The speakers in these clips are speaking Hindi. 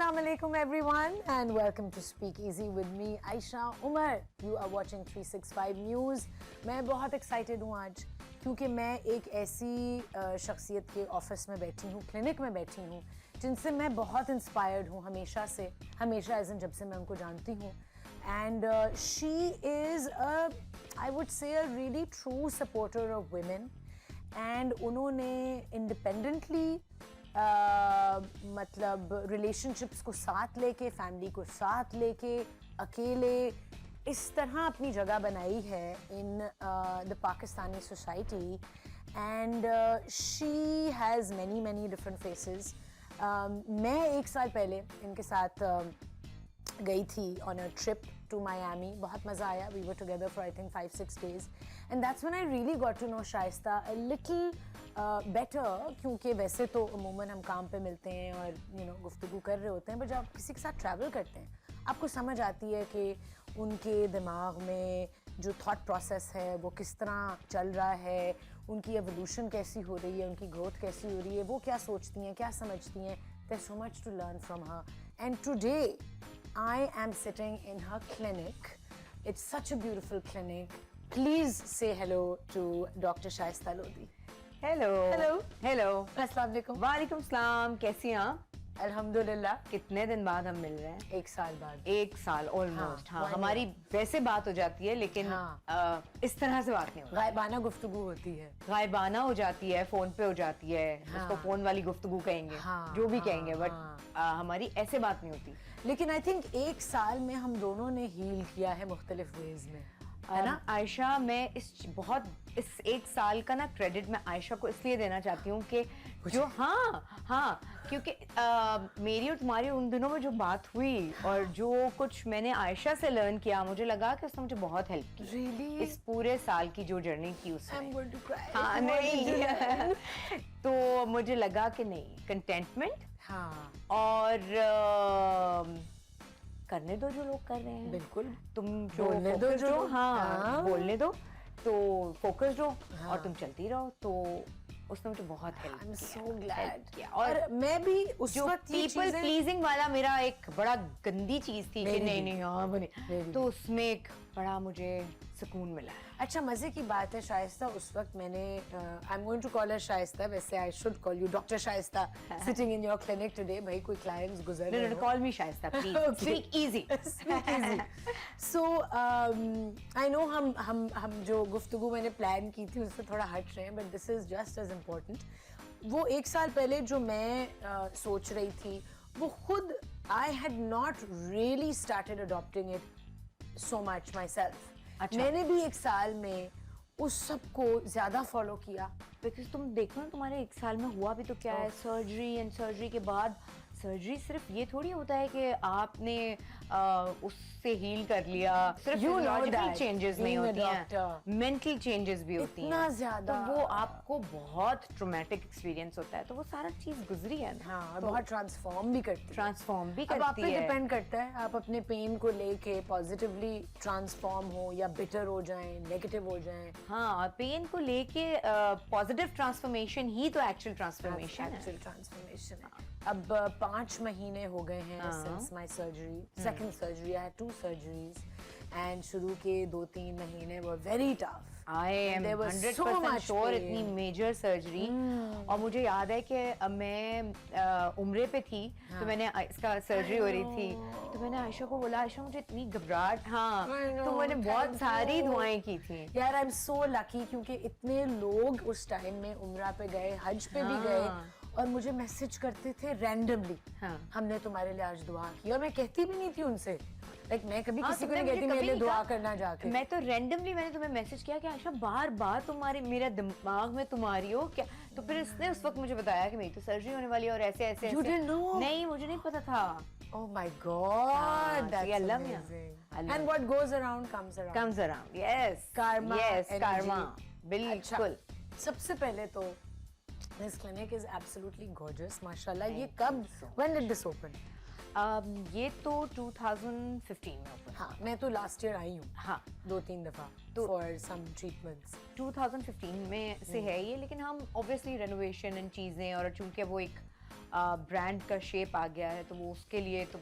Assalamu alaikum everyone and welcome to Speak Easy with me Aisha Umar. You are watching 365 News. मैं बहुत excited हूँ आज क्योंकि मैं एक ऐसी शख्सियत के ऑफिस में बैठी हूँ, क्लिनिक में बैठी हूँ जिनसे मैं बहुत इंस्पायर्ड हूँ हमेशा एज इन जब से मैं उनको जानती हूँ. And she is I would say a really true supporter of women. And उन्होंने independently मतलब रिलेशनशिप्स को साथ लेके, फैमिली को साथ लेके, अकेले इस तरह अपनी जगह बनाई है in the Pakistani society. And she has many different faces. मैं एक साल पहले इनके साथ गई थी on a trip to Miami. बहुत मज़ा आया. We were together for I think 5-6 days and that's when I really got to know Shaista a little better. क्योंकि वैसे तो अमूमन हम काम पे मिलते हैं और गुफ्तगू कर रहे होते हैं, बट जब आप किसी के साथ ट्रैवल करते हैं आपको समझ आती है कि उनके दिमाग में जो थॉट प्रोसेस है वो किस तरह चल रहा है, उनकी एवोल्यूशन कैसी हो रही है, उनकी ग्रोथ कैसी हो रही है, वो क्या सोचती हैं, क्या समझती हैं. There's so much to learn from her. And today I am sitting in her clinic. It's such a beautiful clinic. Please say hello to Dr. Shaista Lodi. Hello hello अस्सलाम वालेकुम. वालेकुम सलाम. कैसी हैं आप? अल्हम्दुलिल्लाह. कितने दिन बाद हम मिल रहे हैं? 1 साल बाद. 1 साल ऑलमोस्ट. हाँ, one हमारी year. वैसे बात हो जाती है लेकिन इस तरह से बात नहीं होती. गायबाना गुफ्तगू होती है. गायबाना हो जाती है, फोन पे हो जाती है. उसको फोन वाली गुफ्तगू कहेंगे, जो भी कहेंगे, बट हमारी ऐसे बात नहीं होती. लेकिन आई थिंक 1 साल में हम दोनों ने हील किया है मुख्तलिफ वेज में, है ना आयशा? मैं इस 1 साल का ना क्रेडिट मैं आयशा को इसलिए देना चाहती हूँ कि जो हाँ क्योंकि मेरी और तुम्हारी उन दिनों में जो बात हुई और जो कुछ मैंने आयशा से लर्न किया, मुझे लगा कि उसने मुझे बहुत हेल्प की. Really? इस पूरे साल की जो जर्नी की उसने. I'm going to cry. हाँ, नहीं तो मुझे लगा कि नहीं, कंटेंटमेंट और करने दो जो लोग कर रहे हैं. बिल्कुल. तुम जो बोलने दो जो बोलने दो, तो फोकस रहो और तुम चलती रहो. तो उसने मुझे बहुत हेल्प किया. so glad. किया. और मैं भी उस जो वक्त पीपल प्लीजिंग वाला मेरा एक बड़ा गंदी चीज थी कि नहीं हाँ बने, तो उसमें एक बड़ा मुझे सुकून मिला. अच्छा, मजे की बात है शाइस्ता, उस वक्त मैंने I am going to call her Shaista, वैसे I should call you doctor Shaista, sitting in your clinic today. भाई कोई क्लाइंट्स गुजर रहे हो, call me Shaista please. Speak easy. So I know हम जो गुफ्तगू मैंने प्लान की थी उससे थोड़ा हट रहे हैं, but this is just as important. वो 1 साल पहले जो मैं सोच रही थी वो खुद I had not really started adopting it so much my self. मैंने भी 1 साल में उस सब को ज्यादा फॉलो किया. बिकॉज तुम देखो ना, तुम्हारे 1 साल में हुआ भी तो क्या है. सर्जरी एंड सर्जरी के बाद सर्जरी सिर्फ ये थोड़ी होता है कि आपने उससे हील कर लिया. सिर्फ फिजियोलॉजिकल चेंजेस नहीं होती हैं, मेंटल चेंजेस भी होती हैं. इतना ज्यादा तो वो आपको बहुत ट्रॉमेटिक एक्सपीरियंस होता है. तो वो सारा चीज गुजरी है ना. हाँ, तो बहुत ट्रांसफॉर्म भी करती है. अब आप पे डिपेंड करता है, आप अपने पेन को लेके पॉजिटिवली ट्रांसफॉर्म हो या बिटर हो जाएं, नेगेटिव हो जाएं. हाँ, पेन को लेके पॉजिटिव ट्रांसफॉर्मेशन ही तो एक्चुअल ट्रांसफॉर्मेशन है. अब 5 महीने हो गए हैं since my surgery, second surgery. I had 2 surgeries and शुरू के 2-3 महीने were very tough. I am 100% sure इतनी मेजर सर्जरी. और मुझे याद है कि मैं उम्रे पे थी, तो मैंने इसका सर्जरी हो रही थी, तो मैंने आयशा को बोला, आयशा मुझे इतनी घबराहट. तो मैंने बहुत सारी दुआएं की थी. यार आई एम सो लकी क्योंकि इतने लोग उस टाइम में उम्रा पे गए, हज पे भी गए और मुझे मैसेज करते थे रैंडमली, हमने तुम्हारे लिए आज दुआ की. और मैं कहती भी नहीं थी उनसे, लाइक मैं कभी किसी को नहीं कहती मेरे लिए दुआ करना जाके. मैं तो रैंडमली मैंने तुम्हें मैसेज किया कि आयशा बार तुम्हारी मेरा दिमाग में तुम्हारी हो क्या. तो फिर इसने उस वक्त मुझे बताया कि मेरी तो सर्जरी होने वाली है और ऐसे. You didn't know? नहीं, मुझे नहीं पता था. Oh my God, that's amazing. And what goes around comes around. Comes around. Yes. Karma. Yes, energy. karma. बिल्कुल. सबसे पहले तो this clinic is absolutely gorgeous, माशाल्लाह. ये कब, when did this open? ये तो 2015 में ओपन. हाँ, मैं तो लास्ट ईयर आई हूँ. हाँ, 2-3 दफा फॉर सम ट्रीटमेंट्स. 2015 में से है ये, लेकिन हम ऑब्वियसली रेनोवेशन एंड चीजें, और चूंकि वो एक ब्रांड का शेप आ गया है, तो वो उसके लिए तो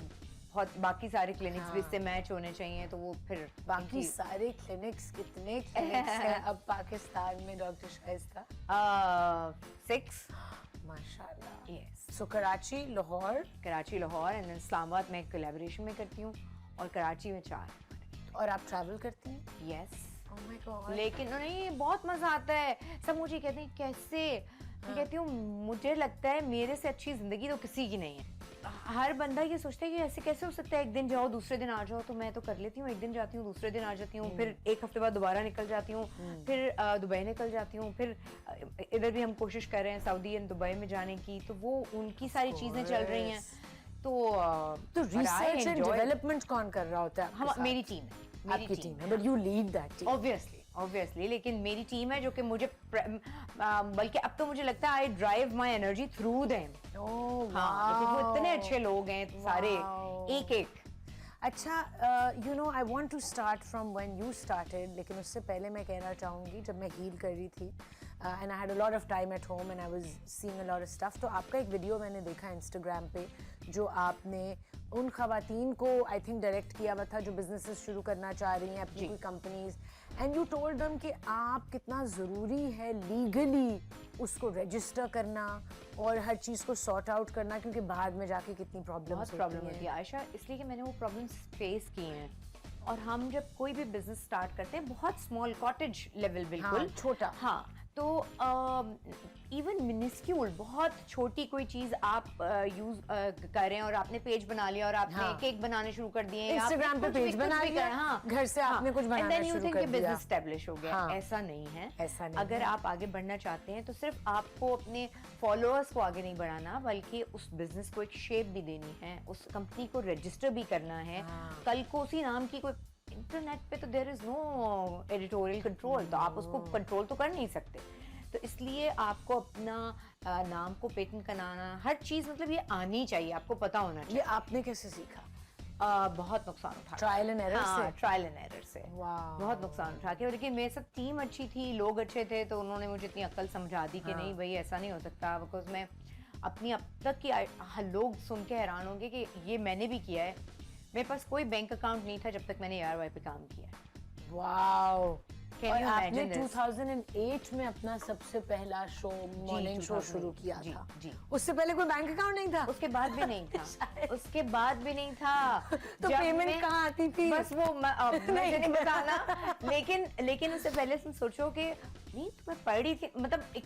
बहुत बाकी सारे क्लिनिक्स भी इससे मैच होने चाहिए, तो वो फिर बाकी सारे क्लिनिक्स, कितने क्लिनिक्स हैं अब पाकिस्तान में डॉक्टर शाइस्ता? 6 माशाल्लाह। Yes. So Karachi, Lahore and then Islamabad में कोलैबोरेशन में करती हूँ, और कराची में 4। और आप ट्रैवल करती हैं? यस। Oh my God. लेकिन नहीं, बहुत मजा आता है। सब मुझे कहते हैं कैसे, मैं कहती हूँ मुझे लगता है मेरे से अच्छी जिंदगी तो किसी की नहीं है। हर बंदा ये सोचता है कि ऐसे कैसे हो सकता है, एक दिन जाओ दूसरे दिन आ जाओ, तो मैं तो कर लेती हूँ, एक दिन जाती हूँ दूसरे दिन आ जाती हूँ, फिर एक हफ्ते बाद दोबारा निकल जाती हूँ, फिर दुबई निकल जाती हूँ, फिर इधर भी हम कोशिश कर रहे हैं सऊदी एंड दुबई में जाने की, तो वो उनकी सारी चीजें चल रही हैं। तो रिसर्च एंड डेवलपमेंट कौन कर रहा होता है? हम, मेरी टीम है, आपकी टीम है, but you lead that team. Obviously, लेकिन मेरी टीम है जो कि मुझे बल्कि अब तो मुझे लगता है I drive my energy through them. हाँ, क्योंकि वो इतने अच्छे लोग हैं सारे, एक। अच्छा, you know I want to start from when you started, लेकिन उससे पहले मैं कहना चाहूँगी जब मैं हील कर रही थी and I had a lot of time at home and I was seeing a lot of stuff, तो आपका एक वीडियो मैंने देखा इंस्टाग्राम पे जो आपने उन खवातीन को आई थिंक डायरेक्ट किया हुआ था जो बिजनेसेस शुरू करना चाह रही हैं, अपनी कोई companies, and you told them कि आप कितना ज़रूरी है लीगली उसको रजिस्टर करना और हर चीज़ को सॉर्ट आउट करना, क्योंकि बाद में जाके कितनी प्रॉब्लम होती है आयशा। इसलिए कि मैंने वो प्रॉब्लम्स फेस की हैं, और हम जब कोई भी बिजनेस स्टार्ट करते हैं बहुत स्मॉल कॉटेज लेवल, बिल्कुल हाँ, छोटा, हाँ, तो इवन मिनिस्क्यूल, बहुत छोटी कोई चीज आप यूज कर रहे हैं और आपने पेज बना लिया और आपने केक बनाने शुरू कर दिए, इंस्टाग्राम पे पेज बना लिया, हाँ, घर से आपने कुछ बनाना शुरू कर दिया, बिजनेस एस्टेब्लिश हो गया। ऐसा नहीं है, ऐसा नहीं अगर आप आगे बढ़ना चाहते हैं तो सिर्फ आपको अपने फॉलोअर्स को आगे नहीं बढ़ाना, बल्कि उस बिजनेस को एक शेप भी देनी है, उस कंपनी को रजिस्टर भी करना है। कल को उसी नाम की कोई, इंटरनेट पे तो there is no editorial control, तो आप उसको कंट्रोल तो कर नहीं सकते, तो इसलिए आपको अपना नाम को पेटेंट कराना, हर चीज मतलब ये आनी चाहिए, आपको पता होना चाहिए। ये आपने कैसे सीखा? बहुत नुकसान उठा, ट्रायल एंड एरर से। ट्रायल एंड एरर से बहुत नुकसान उठा के, लेकिन मेरे साथ टीम अच्छी थी, लोग अच्छे थे, तो उन्होंने मुझे इतनी अक्ल समझा दी कि नहीं भाई ऐसा नहीं हो सकता, बिकॉज मैं अपनी अब तक की लोग सुन के हैरान होंगे कि ये मैंने भी किया है। मेरे पास कोई बैंक अकाउंट नहीं था जब तक मैंने ARY पे काम किया। वाओ। और आपने 2008 में अपना सबसे पहला शो, मॉर्निंग शो शुरू किया था। जी। उससे पहले कोई बैंक अकाउंट नहीं था? उसके बाद भी नहीं था। उसके बाद भी नहीं था। तो पेमेंट कहाँ आती थी? बस वो मुझे नहीं बताना, लेकिन उससे पहले तुम सोचो कि नहीं, तो मैं पढ़ रही थी, मतलब एक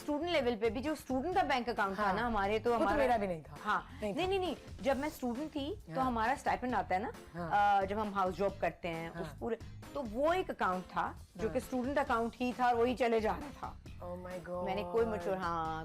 स्टूडेंट लेवल पे भी जो स्टूडेंट का बैंक अकाउंट था ना हमारे, तो हमारा मेरा भी नहीं था। हाँ, नहीं, जब मैं स्टूडेंट थी तो हमारा स्टाइपेंड आता है ना, जब हम हाउस जॉब करते हैं, उस पूरे, तो वो एक अकाउंट था जो कि स्टूडेंट अकाउंट ही था, और वही चले जा रहा था। Oh my God. मैंने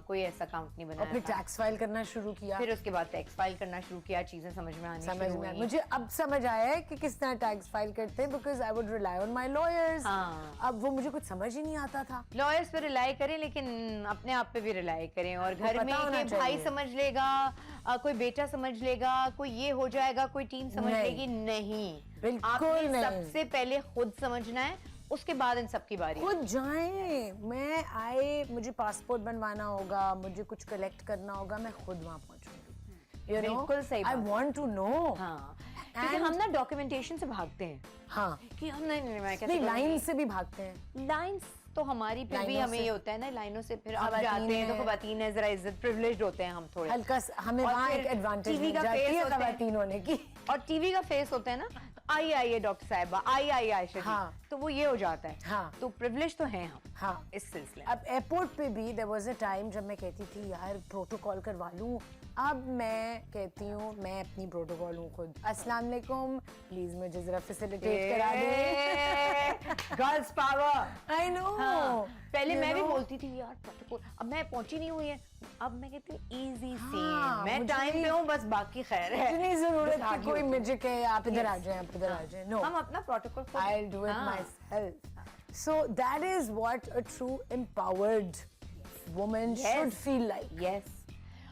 कोई ऐसा अकाउंट नहीं बनाया। और फिर टैक्स फाइल करना शुरू किया। फिर उसके बाद टैक्स फाइल करना शुरू किया, चीजें समझ में आनी शुरू हुई। मुझे अब समझ आया है कि किस तरह टैक्स फाइल करते हैं, because I would rely on my lawyers. अब वो मुझे कुछ समझ ही नहीं आता था। लॉयर्स पे रिलाई करें, लेकिन अपने आप पे भी रिलाई करें, और घर में कि भाई समझ लेगा, कोई बेटा समझ लेगा, कोई ये हो जाएगा, कोई टीम समझ लेगी, नहीं, बिल्कुल नहीं। सबसे पहले खुद समझना है, उसके बाद इन सब की बारी। खुद जाएं, मुझे पासपोर्ट बनवाना होगा, मुझे कुछ कलेक्ट करना होगा, मैं खुद वहाँ पहुँचूंगी। बिल्कुल सही। I want to know। हाँ, क्योंकि हम ना डॉक्यूमेंटेशन से भागते हैं। हाँ, कि हम नहीं, लाइन से भी भागते हैं। लाइन्स तो हमारी पे भी हमें ये होता है ना, लाइनों से फिर आप जाते हैं तो खवातीन है, जरा इज्जत प्रिविलेज्ड होते हैं हम थोड़े, हल्का हमें वहाँ एक एडवांटेज मिल जाती है खवातीन होने की, और टीवी का फेस होता है ना, आइए डॉक्टर साहिबा, आइए आयशा जी, तो वो ये हो जाता है। हाँ, तो प्रिविलेज तो हैं हम। हाँ, इस सिलसिले। अब एयरपोर्ट पे भी देयर वाज अ टाइम जब मैं कहती थी यार प्रोटोकॉल करवा लूं, अब मैं कहती हूँ मैं अपनी प्रोटोकॉल हूँ खुद। अस्सलाम वालेकुम, प्लीज मुझे जरा फैसिलिटेट करा दे। Girls power. I know. पहले मैं भी बोलती थी यार प्रोटोकॉल, अब मैं पहुंची नहीं हुई है, अब मैं कहती हूँ इजी सी, मैं टाइम पे हूँ, बस बाकी खैर है, इतनी जरूरत कि कोई मुझे कहे आप इधर आ जाएं, आप इधर आ जाएं। नो, हम अपना प्रोटोकॉल खुद, I'll do it myself. So that is what a true empowered woman should feel like. Yes.